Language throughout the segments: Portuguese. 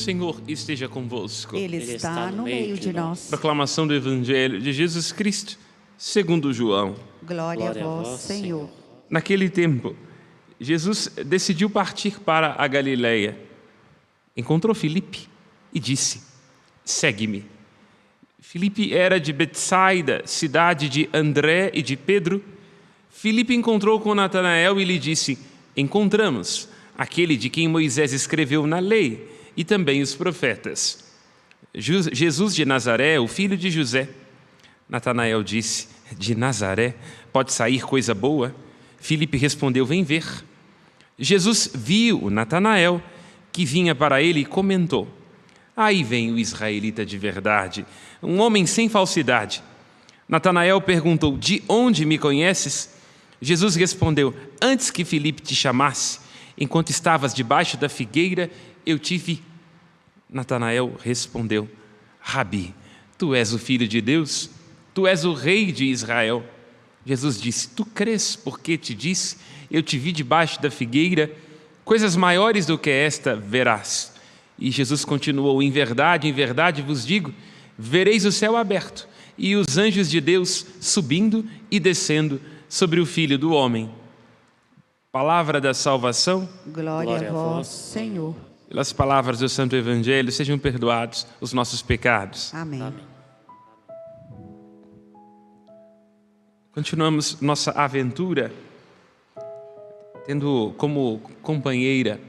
Senhor esteja convosco. Ele está no meio de nós. Proclamação do Evangelho de Jesus Cristo, segundo João. Glória a vós, Senhor. Naquele tempo, Jesus decidiu partir para a Galileia. Encontrou Filipe e disse: segue-me. Filipe era de Betsaida, cidade de André e de Pedro. Filipe encontrou com Natanael e lhe disse: encontramos aquele de quem Moisés escreveu na lei e também os profetas, Jesus de Nazaré, o filho de José. Natanael disse: de Nazaré pode sair coisa boa? Filipe respondeu: vem ver. Jesus viu Natanael, que vinha para ele, e comentou: aí vem o israelita de verdade, um homem sem falsidade. Natanael perguntou: de onde me conheces? Jesus respondeu: antes que Filipe te chamasse, enquanto estavas debaixo da figueira, eu te vi. Natanael respondeu: Rabi, tu és o Filho de Deus, tu és o Rei de Israel. Jesus disse: tu crês porque te disse, eu te vi debaixo da figueira, coisas maiores do que esta verás. E Jesus continuou: em verdade vos digo, vereis o céu aberto e os anjos de Deus subindo e descendo sobre o Filho do Homem. Palavra da salvação. Glória a vós, Senhor. Pelas palavras do Santo Evangelho, sejam perdoados os nossos pecados. Amém. Amém. Continuamos nossa aventura, tendo como companheira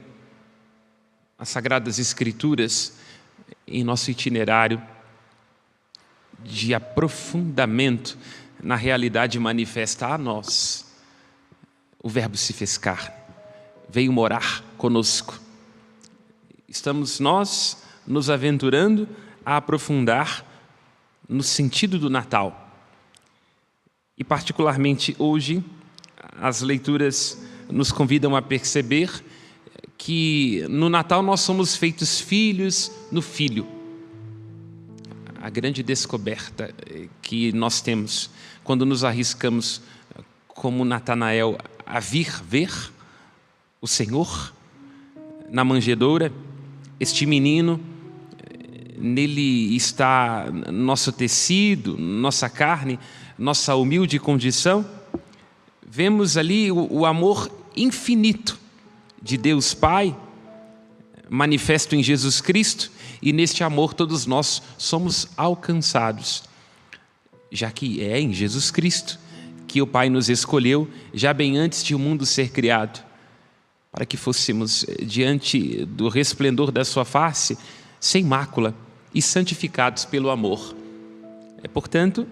as Sagradas Escrituras em nosso itinerário de aprofundamento na realidade manifesta a nós. O Verbo se fez carne, veio morar conosco. Estamos nós nos aventurando a aprofundar no sentido do Natal. E particularmente hoje, as leituras nos convidam a perceber que no Natal nós somos feitos filhos no Filho. A grande descoberta que nós temos quando nos arriscamos, como Natanael, a vir ver o Senhor na manjedoura. Este menino, nele está nosso tecido, nossa carne, nossa humilde condição. Vemos ali o amor infinito de Deus Pai, manifesto em Jesus Cristo, e neste amor todos nós somos alcançados, já que é em Jesus Cristo que o Pai nos escolheu, já bem antes de o mundo ser criado, para que fôssemos diante do resplendor da sua face, sem mácula e santificados pelo amor. Portanto,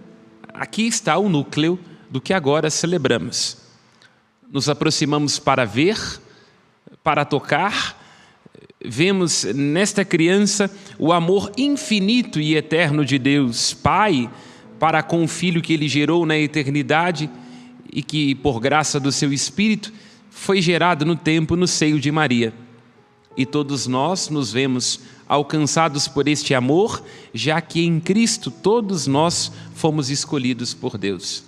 aqui está o núcleo do que agora celebramos. Nos aproximamos para ver, para tocar. Vemos nesta criança o amor infinito e eterno de Deus Pai para com o Filho que Ele gerou na eternidade e que, por graça do seu Espírito, foi gerado no tempo no seio de Maria. E todos nós nos vemos alcançados por este amor, já que em Cristo todos nós fomos escolhidos por Deus.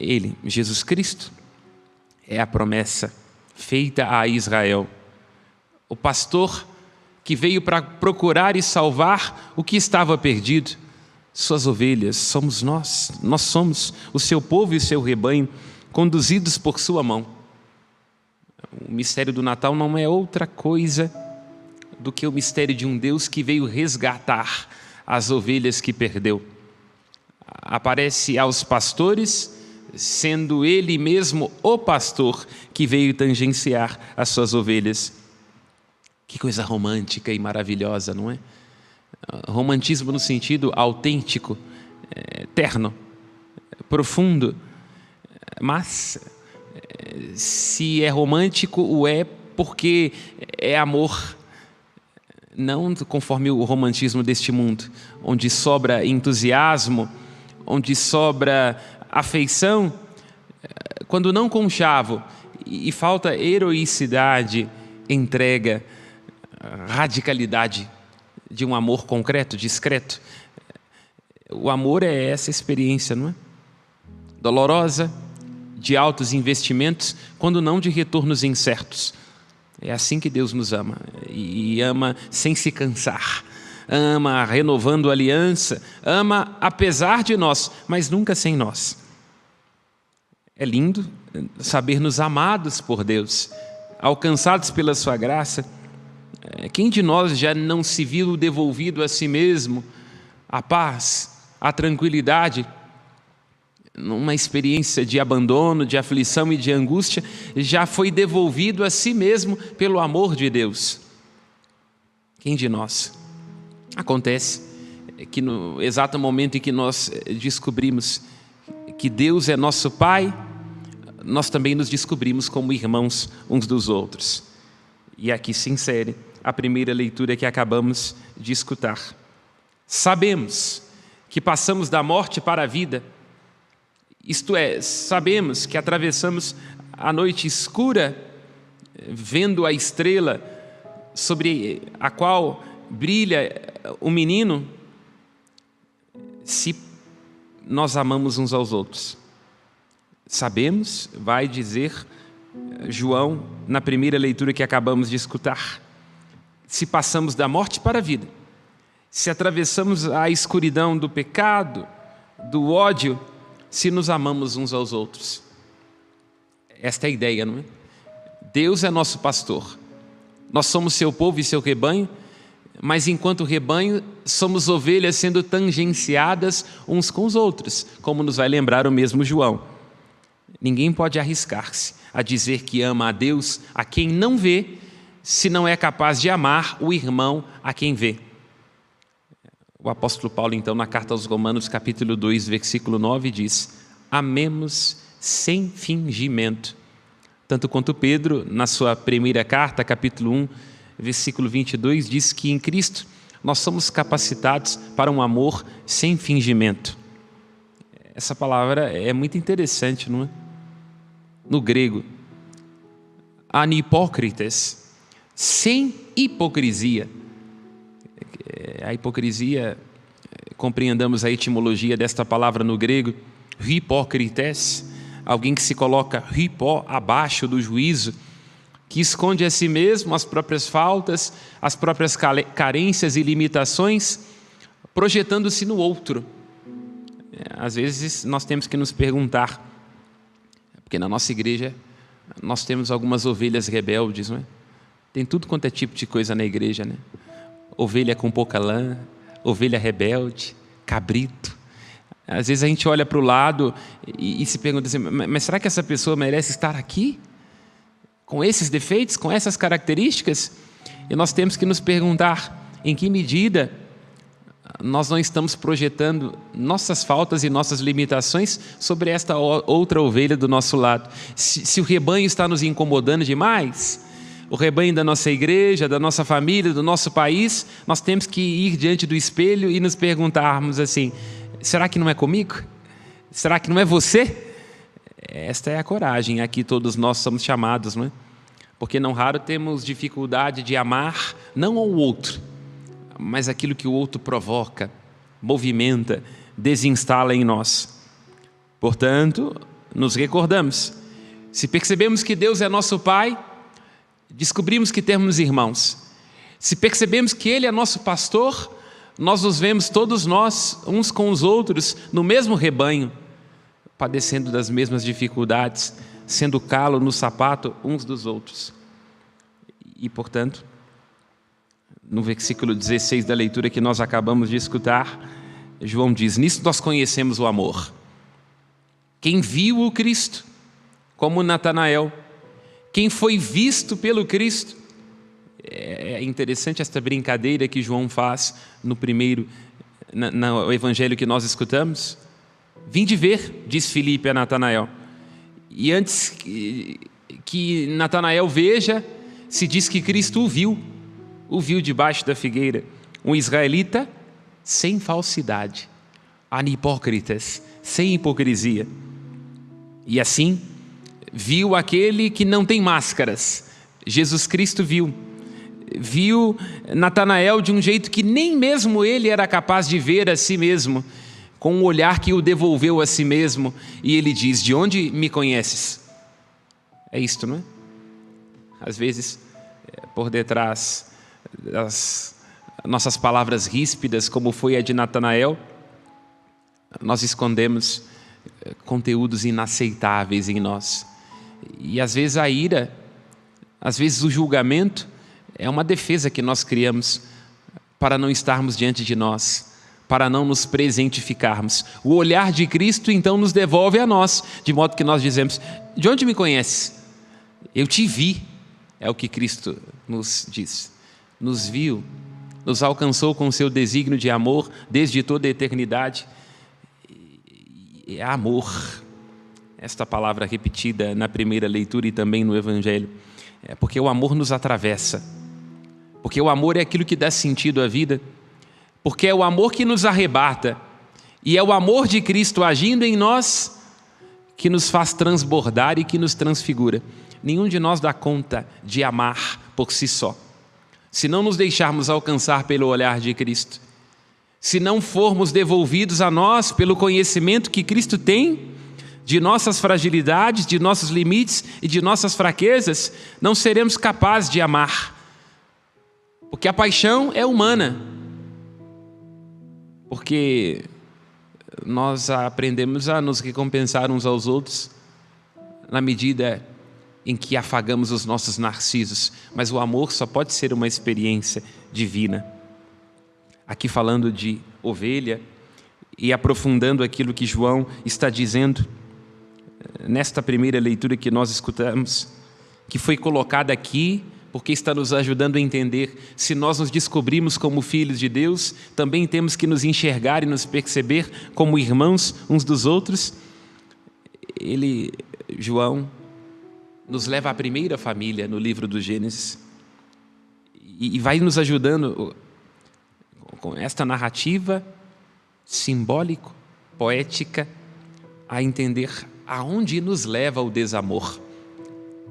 Ele, Jesus Cristo, é a promessa feita a Israel. O pastor que veio para procurar e salvar o que estava perdido. Suas ovelhas somos nós. Nós somos o seu povo e o seu rebanho, conduzidos por sua mão. O mistério do Natal não é outra coisa do que o mistério de um Deus que veio resgatar as ovelhas que perdeu. Aparece aos pastores, sendo Ele mesmo o pastor que veio tangenciar as suas ovelhas. Que coisa romântica e maravilhosa, não é? Romantismo no sentido autêntico, terno, profundo. Mas, se é romântico, o é porque é amor. Não conforme o romantismo deste mundo, onde sobra entusiasmo, onde sobra afeição, quando não conchavo e falta heroicidade, entrega, radicalidade de um amor concreto, discreto. O amor é essa experiência, não é? Dolorosa, de altos investimentos, quando não de retornos incertos. É assim que Deus nos ama, e ama sem se cansar, ama renovando a aliança, ama apesar de nós, mas nunca sem nós. É lindo saber-nos amados por Deus, alcançados pela sua graça. Quem de nós já não se viu devolvido a si mesmo a paz, a tranquilidade, numa experiência de abandono, de aflição e de angústia, já foi devolvido a si mesmo pelo amor de Deus? Quem de nós? Acontece que no exato momento em que nós descobrimos que Deus é nosso Pai, nós também nos descobrimos como irmãos uns dos outros. E aqui se insere a primeira leitura que acabamos de escutar. Sabemos que passamos da morte para a vida, isto é, sabemos que atravessamos a noite escura, vendo a estrela sobre a qual brilha o menino, se nós amamos uns aos outros. Sabemos, vai dizer João, na primeira leitura que acabamos de escutar, se passamos da morte para a vida, se atravessamos a escuridão do pecado, do ódio, se nos amamos uns aos outros. Esta é a ideia, não é? Deus é nosso pastor, nós somos seu povo e seu rebanho, mas enquanto rebanho, somos ovelhas sendo tangenciadas uns com os outros, como nos vai lembrar o mesmo João. Ninguém pode arriscar-se a dizer que ama a Deus a quem não vê, se não é capaz de amar o irmão a quem vê. O apóstolo Paulo, então, na carta aos Romanos, capítulo 2, versículo 9, diz: amemos sem fingimento. Tanto quanto Pedro, na sua primeira carta, capítulo 1, versículo 22, diz que em Cristo nós somos capacitados para um amor sem fingimento. Essa palavra é muito interessante, não é? No grego, anipócritas, sem hipocrisia. A hipocrisia, compreendamos a etimologia desta palavra no grego, hipócrites, alguém que se coloca hipó, abaixo do juízo, que esconde a si mesmo as próprias faltas, as próprias carências e limitações, projetando-se no outro. Às vezes nós temos que nos perguntar, porque na nossa igreja nós temos algumas ovelhas rebeldes, não é? Tem tudo quanto é tipo de coisa na igreja, né? Ovelha com pouca lã, ovelha rebelde, cabrito. Às vezes a gente olha para o lado e se pergunta assim, mas será que essa pessoa merece estar aqui? Com esses defeitos, com essas características? E nós temos que nos perguntar em que medida nós não estamos projetando nossas faltas e nossas limitações sobre esta outra ovelha do nosso lado. Se o rebanho está nos incomodando demais, o rebanho da nossa igreja, da nossa família, do nosso país, nós temos que ir diante do espelho e nos perguntarmos assim, será que não é comigo? Será que não é você? Esta é a coragem a que todos nós somos chamados, não é? Porque não raro temos dificuldade de amar não ao outro, mas aquilo que o outro provoca, movimenta, desinstala em nós. Portanto, nos recordamos, se percebemos que Deus é nosso Pai, descobrimos que temos irmãos. Se percebemos que Ele é nosso pastor, nós nos vemos todos nós, uns com os outros, no mesmo rebanho, padecendo das mesmas dificuldades, sendo calo no sapato uns dos outros. E, portanto, no versículo 16 da leitura que nós acabamos de escutar, João diz, nisso nós conhecemos o amor. Quem viu o Cristo, como Natanael, quem foi visto pelo Cristo. É interessante esta brincadeira que João faz no primeiro, no evangelho que nós escutamos. Vinde ver, diz Filipe a Natanael. E antes que Natanael veja, se diz que Cristo o viu debaixo da figueira. Um israelita sem falsidade, anipócritas, sem hipocrisia. E assim, viu aquele que não tem máscaras. Jesus Cristo viu Natanael de um jeito que nem mesmo ele era capaz de ver a si mesmo, com um olhar que o devolveu a si mesmo, e ele diz, de onde me conheces? É isto, não é? Às vezes por detrás das nossas palavras ríspidas, como foi a de Natanael, nós escondemos conteúdos inaceitáveis em nós. E às vezes a ira, às vezes o julgamento é uma defesa que nós criamos para não estarmos diante de nós, para não nos presentificarmos. O olhar de Cristo então nos devolve a nós, de modo que nós dizemos: de onde me conheces? Eu te vi. É o que Cristo nos diz. Nos viu, nos alcançou com o seu desígnio de amor desde toda a eternidade. É amor. Esta palavra repetida na primeira leitura e também no Evangelho. É porque o amor nos atravessa. Porque o amor é aquilo que dá sentido à vida. Porque é o amor que nos arrebata. E é o amor de Cristo agindo em nós que nos faz transbordar e que nos transfigura. Nenhum de nós dá conta de amar por si só. Se não nos deixarmos alcançar pelo olhar de Cristo, se não formos devolvidos a nós pelo conhecimento que Cristo tem de nossas fragilidades, de nossos limites e de nossas fraquezas, não seremos capazes de amar. Porque a paixão é humana. Porque nós aprendemos a nos recompensar uns aos outros na medida em que afagamos os nossos narcisos. Mas o amor só pode ser uma experiência divina. Aqui falando de ovelha e aprofundando aquilo que João está dizendo, nesta primeira leitura que nós escutamos, que foi colocada aqui porque está nos ajudando a entender, se nós nos descobrimos como filhos de Deus, também temos que nos enxergar e nos perceber como irmãos uns dos outros. João, nos leva à primeira família no livro do Gênesis e vai nos ajudando com esta narrativa simbólico, poética, a entender aonde nos leva o desamor,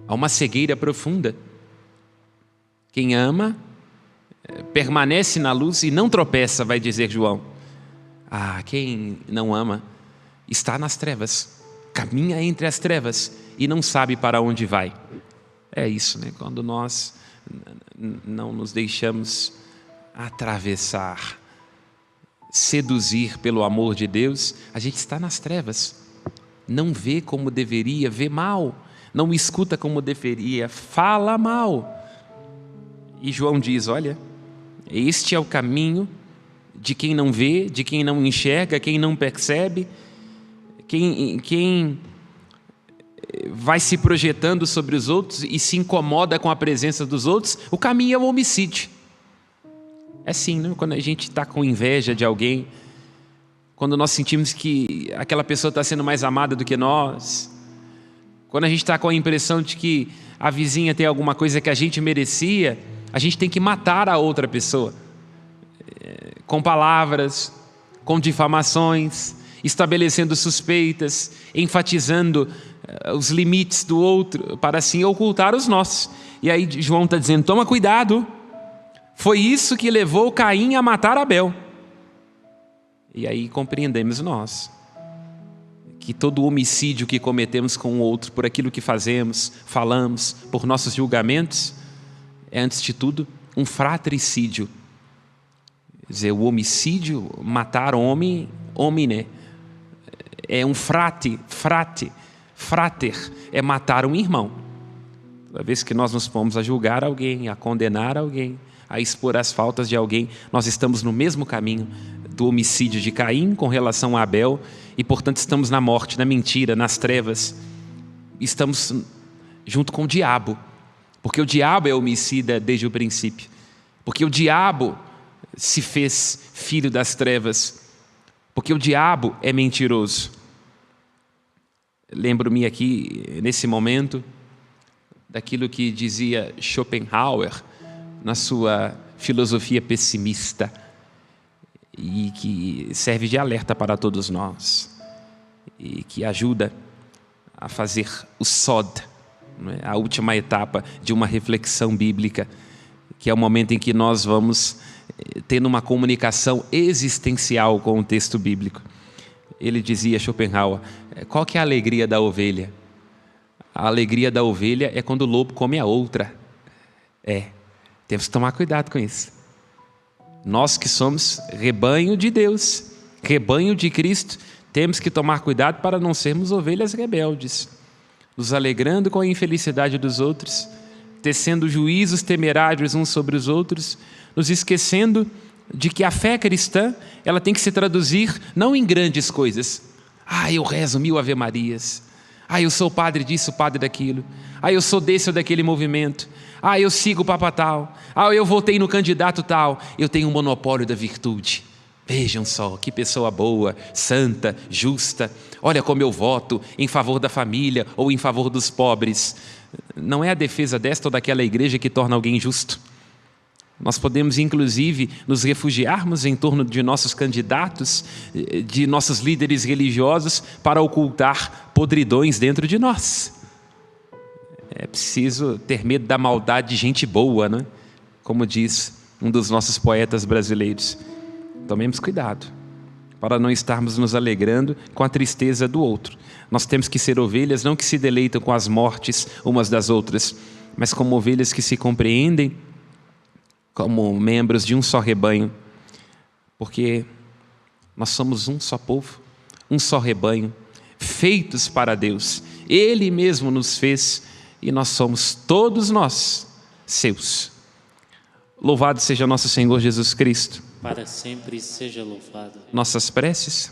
a uma cegueira profunda. Quem ama permanece na luz e não tropeça, vai dizer João. Quem não ama está nas trevas, caminha entre as trevas e não sabe para onde vai. É isso, né? Quando nós não nos deixamos atravessar, seduzir pelo amor de Deus, a gente está nas trevas. Não vê como deveria, vê mal. Não escuta como deveria, fala mal. E João diz: olha, este é o caminho de quem não vê, de quem não enxerga, quem não percebe, quem vai se projetando sobre os outros e se incomoda com a presença dos outros. O caminho é o homicídio. É assim, né? Quando a gente está com inveja de alguém, quando nós sentimos que aquela pessoa está sendo mais amada do que nós, quando a gente está com a impressão de que a vizinha tem alguma coisa que a gente merecia, a gente tem que matar a outra pessoa, com palavras, com difamações, estabelecendo suspeitas, enfatizando os limites do outro, para assim ocultar os nossos. E aí João está dizendo: toma cuidado, foi isso que levou Caim a matar Abel. E aí compreendemos nós que todo homicídio que cometemos com o outro, por aquilo que fazemos, falamos, por nossos julgamentos, é antes de tudo um fratricídio. Quer dizer, o homicídio, matar homem, homine, é um frater, é matar um irmão. Toda vez que nós nos pomos a julgar alguém, a condenar alguém, a expor as faltas de alguém, nós estamos no mesmo caminho do homicídio de Caim com relação a Abel, e portanto estamos na morte, na mentira, nas trevas. Estamos junto com o diabo, porque o diabo é homicida desde o princípio, porque o diabo se fez filho das trevas, porque o diabo é mentiroso. Lembro-me aqui, nesse momento, daquilo que dizia Schopenhauer na sua filosofia pessimista, e que serve de alerta para todos nós, e que ajuda a fazer o sod, a última etapa de uma reflexão bíblica, que é o momento em que nós vamos tendo uma comunicação existencial com o texto bíblico. Ele dizia, Schopenhauer, qual que é a alegria da ovelha? A alegria da ovelha é quando o lobo come a outra. Temos que tomar cuidado com isso. Nós que somos rebanho de Deus, rebanho de Cristo, temos que tomar cuidado para não sermos ovelhas rebeldes, nos alegrando com a infelicidade dos outros, tecendo juízos temerários uns sobre os outros, nos esquecendo de que a fé cristã, ela tem que se traduzir não em grandes coisas. Eu rezo 1000 Ave-Marias. Eu sou padre disso, padre daquilo. Eu sou desse ou daquele movimento. Eu sigo o Papa tal. Eu votei no candidato tal. Eu tenho um monopólio da virtude. Vejam só, que pessoa boa, santa, justa. Olha como eu voto em favor da família ou em favor dos pobres. Não é a defesa desta ou daquela igreja que torna alguém justo. Nós podemos, inclusive, nos refugiarmos em torno de nossos candidatos, de nossos líderes religiosos, para ocultar podridões dentro de nós. É preciso ter medo da maldade de gente boa, né? Como diz um dos nossos poetas brasileiros. Tomemos cuidado, para não estarmos nos alegrando com a tristeza do outro. Nós temos que ser ovelhas não que se deleitam com as mortes umas das outras, mas como ovelhas que se compreendem como membros de um só rebanho, porque nós somos um só povo, um só rebanho, feitos para Deus. Ele mesmo nos fez e nós somos todos nós seus. Louvado seja nosso Senhor Jesus Cristo. Para sempre seja louvado. Nossas preces.